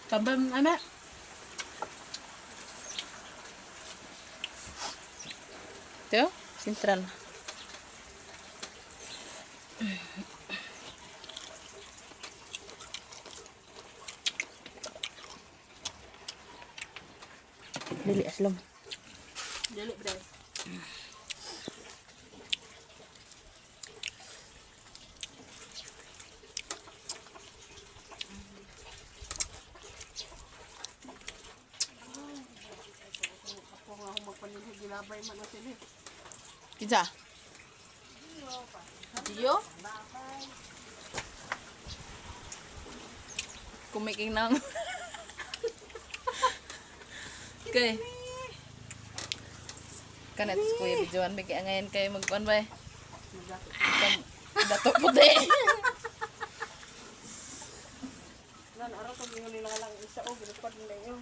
Kabam, anak. Ito, sentral. Dili aslom. Dili, bre. Ako nga akong magpanilhig, gilabay man na sila. Pizza. Diyo? Kumiking nang. Okay. Kanat si Kuya Bijuan, bigyan ngayon kayo magkuhan ba eh. Dato puti. Nan, araw kung yung nilalang isa o, ginupad nila yun.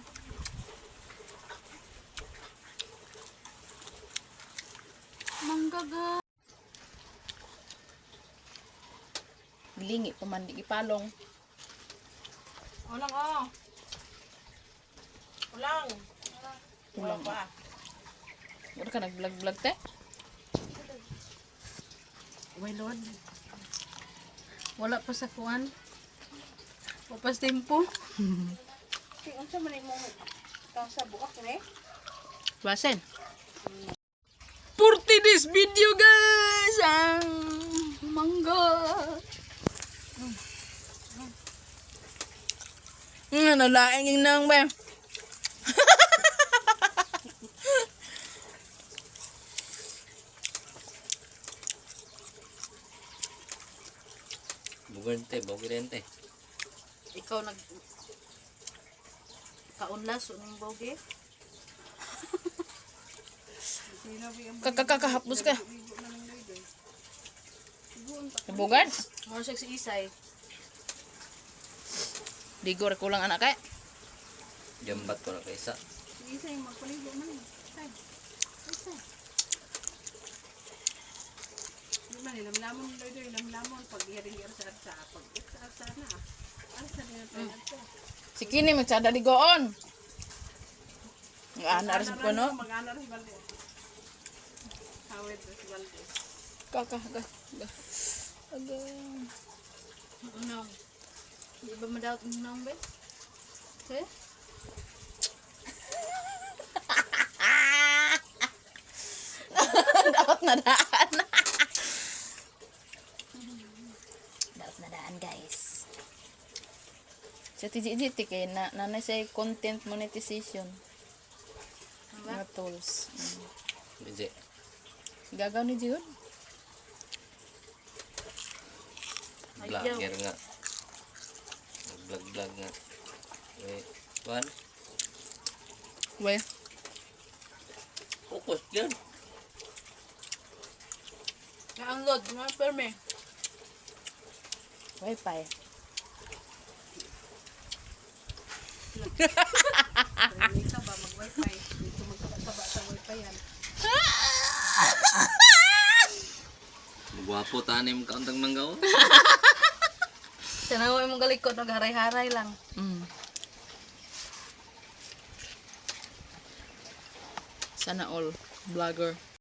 Manggaga. Gilingi pamandi ipalong. Ulang o. Ulang. Ulang pa. Wala ka nag-vlog-vlog te? Uy, Lord. Wala pa sa kuwan. Wapas tempo. Kaya unsa man mo sa buak ni? Basen. For today's video guys, ang mangga. Nalaing yung nang ba? Bugente. Ikaw nag kaunlas unang boge. Kakahapos ka. Bugad? Mo siya si Isay. Digor kulang anak kay. Jambat ko na kaysa. Si Isay magpaligo man eh. Isay. Isay. Di man lamlamon Lord, lamlamon pag iri-iri sa pag sa na. Arsa din ang to. Si Kini magsada ligoon. Ang anar sa puno. Mag-anar si Balde. Hawid si Balde. Aga. Unang. Di ba madawat unang ba? Eh? Dapat na daan. Dapat na daan guys. Sa tijit kay nanay say content monetization. Mga tools. Bije. Gagaw ni Jud. Vlogger nga. Vlog nga. Wait. One. We. Focus dyan. Na-unload, mga perme. Wi-Fi. Ikaw ba mag-wifi? Dito magkakasaba sa wifi yan. Gwapo tanim kauntang manggaw. Sanaway mong galikot, nagharay-haray lang. Sana all vlogger.